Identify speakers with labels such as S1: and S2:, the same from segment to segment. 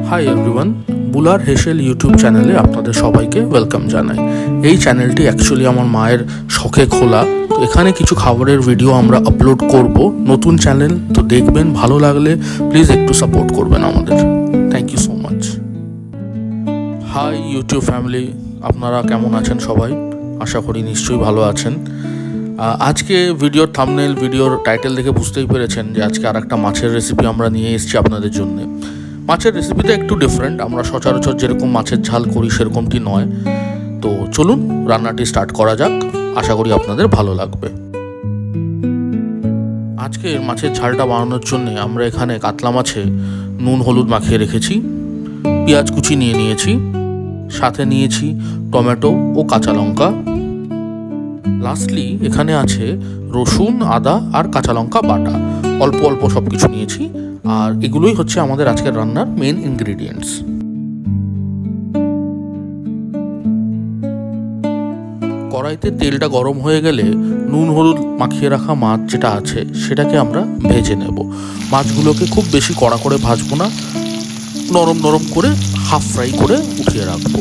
S1: Hi everyone, বুলার হেসেল YouTube চ্যানেলে আপনাদের সবাইকে ওয়েলকাম জানাই। এই চ্যানেলটি অ্যাকচুয়ালি আমার মায়ের শখে খোলা। তো এখানে কিছু খাবারের ভিডিও আমরা আপলোড করব। নতুন চ্যানেল তো দেখবেন, ভালো লাগলে প্লিজ একটু সাপোর্ট করবেন আমাদের। Thank you so much. Hi YouTube family, আপনারা কেমন আছেন সবাই? আশা করি নিশ্চয়ই ভালো আছেন। আজকে ভিডিওর থাম্বনেল, ভিডিওর টাইটেল দেখে বুঝতেই পেরেছেন যে আজকে আর একটা মাছের রেসিপি আমরা নিয়ে এসেছি আপনাদের জন্য। মাছের রেসিপিটা একটু ডিফারেন্ট, আমরা সচরাচর যেরকম মাছের ঝাল করি সেরকমটি নয়। তো চলুন রান্নাটি স্টার্ট করা যাক, আশা করি আপনাদের ভালো লাগবে। আজকে মাছের ঝালটা বানানোর জন্য আমরা এখানে কাতলা মাছে নুন হলুদ মাখিয়ে রেখেছি, পেঁয়াজ কুচি নিয়ে নিয়েছি, সাথে নিয়েছি টমেটো ও কাঁচা লঙ্কা। লাস্টলি এখানে আছে রসুন, আদা আর কাঁচা লঙ্কা বাটা, অল্প অল্প সব কিছু নিয়েছি। আর এগুলোই হচ্ছে আমাদের আজকের রান্নার মেন ইনগ্রিডিয়েন্টস। কড়াইতে তেলটা গরম হয়ে গেলে নুন হলুদ মাখিয়ে রাখা মাছ যেটা আছে সেটাকে আমরা ভেজে নেব। মাছগুলোকে খুব বেশি কড়া করে ভাজবো না, নরম নরম করে হাফ ফ্রাই করে উঠিয়ে রাখবো।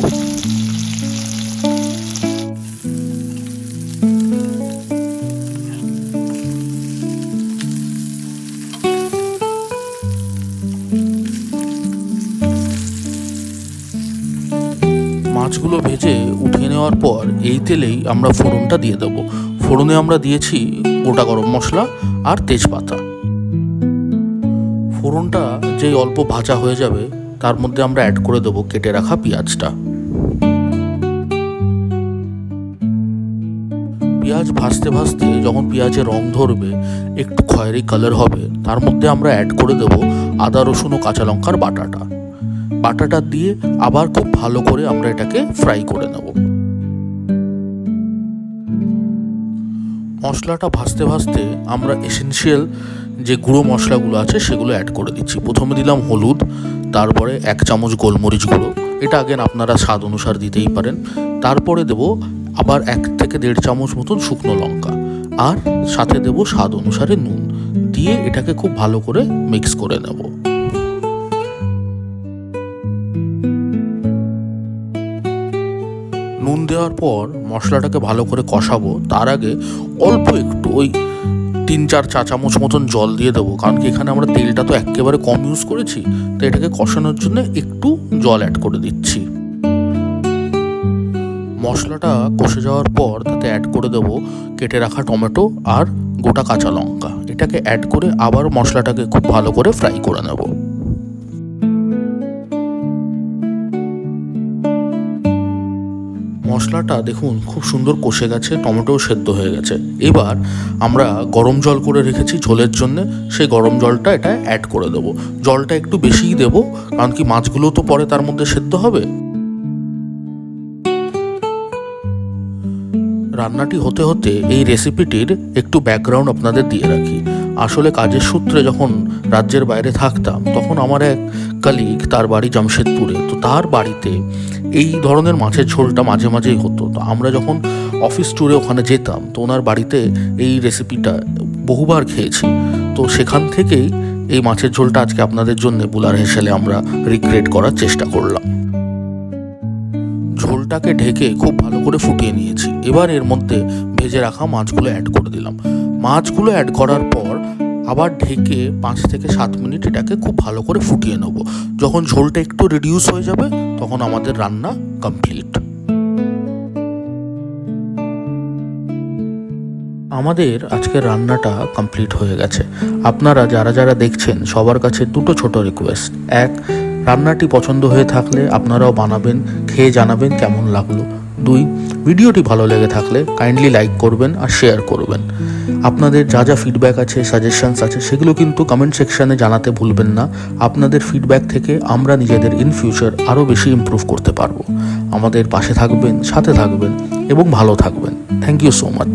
S1: মাছগুলো ভেজে উঠিয়ে নেওয়ার পর এই তেলেই আমরা ফোড়নটা দিয়ে দেবো। ফোড়নে আমরা দিয়েছি গোটা গরম মশলা আর তেজপাতা। ফোড়নটা যেই অল্প ভাজা হয়ে যাবে তার মধ্যে আমরা অ্যাড করে দেবো কেটে রাখা পেঁয়াজটা। পেঁয়াজ ভাজতে ভাজতে যখন পেঁয়াজের রং ধরবে, একটু খয়েরি কালার হবে, তার মধ্যে আমরা অ্যাড করে দেবো আদা রসুন ও কাঁচা লঙ্কার বাটাটা দিয়ে আবার খুব ভালো করে আমরা এটাকে ফ্রাই করে নেব। মশলাটা ভাজতে ভাজতে আমরা এসেনশিয়াল যে গুঁড়ো মশলাগুলো আছে সেগুলো অ্যাড করে দিচ্ছি। প্রথমে দিলাম হলুদ, তারপরে 1 চামচ গোলমরিচ গুঁড়ো, এটা আগেন আপনারা স্বাদ অনুসার দিতেই পারেন। তারপরে দেব আবার 1 থেকে 1.5 চামচ মতন শুকনো লঙ্কা, আর সাথে দেব স্বাদ অনুসারে নুন, দিয়ে এটাকে খুব ভালো করে মিক্স করে নেব। নুন দেওয়ার পর মশলাটাকে ভালো করে কষাবো। তার আগে অল্প একটু ওই 3-4 চা চামচ মতন জল দিয়ে দেবো, কারণ কি এখানে আমরা তেলটা তো একেবারে কম ইউজ করেছি, তো এটাকে কষানোর জন্য একটু জল অ্যাড করে দিচ্ছি। মশলাটা কষে যাওয়ার পর তাতে অ্যাড করে দেবো কেটে রাখা টমেটো আর গোটা কাঁচা লঙ্কা। এটাকে অ্যাড করে আবার মশলাটাকে খুব ভালো করে ফ্রাই করে নেব। মশলাটা দেখুন খুব সুন্দর কষে গেছে, টমেটোও সেদ্ধ হয়ে গেছে। এবার আমরা গরম জল করে রেখেছি ঝোলের জন্য, সেই গরম জলটা এটা অ্যাড করে দেবো। জলটা একটু বেশিই দেবো, কারণ কি মাছগুলো তো পরে তার মধ্যে সেদ্ধ হবে। রান্নাটি হতে হতে এই রেসিপিটির একটু ব্যাকগ্রাউন্ড আপনাদের দিয়ে রাখি। আসলে কাজের সূত্রে যখন রাজ্যের বাইরে থাকতাম, তখন আমার এক কলিগ, তার বাড়ি জামশেদপুরে, তো তার বাড়িতে এই ধরনের মাছের ঝোলটা মাঝে মাঝেই হতো। তো আমরা যখন অফিস ট্যুরে ওখানে যেতাম, তো ওনার বাড়িতে এই রেসিপিটা বহুবার খেয়েছি। তো সেখান থেকেই এই মাছের ঝোলটা আজকে আপনাদের জন্য বুলার হেসেলে আমরা রিক্রিয়েট করার চেষ্টা করলাম। ঝোলটাকে ঢেকে খুব ভালো করে ফুটিয়ে নিয়েছি। এবার এর মধ্যে ভেজে রাখা মাছগুলো অ্যাড করে দিলাম। মাছগুলো অ্যাড করার পর আবার ঢেকে 5 থেকে 7 মিনিট এটাকে খুব ভালো করে ফুটিয়ে নেব। যখন ঝোলটা একটু রিডিউস হয়ে যাবে তখন আমাদের রান্না কমপ্লিট। আমাদের আজকের রান্নাটা কমপ্লিট হয়ে গেছে। আপনারা যারা যারা দেখছেন সবার কাছে দুটো ছোট রিকোয়েস্ট। 1, রান্নাটি পছন্দ হয়ে থাকলে আপনারাও বানাবেন, খেয়ে জানাবেন কেমন লাগলো। 2, ভিডিওটি ভালো লেগে থাকলে কাইন্ডলি লাইক করবেন আর শেয়ার করবেন। আপনাদের যা যা ফিডব্যাক আছে, সাজেশনস আছে, সেগুলো কিন্তু কমেন্ট সেকশানে জানাতে ভুলবেন না। আপনাদের ফিডব্যাক থেকে আমরা নিজেদের ইন ফিউচার আরও বেশি ইমপ্রুভ করতে পারবো। আমাদের পাশে থাকবেন, সাথে থাকবেন এবং ভালো থাকবেন। Thank you so much.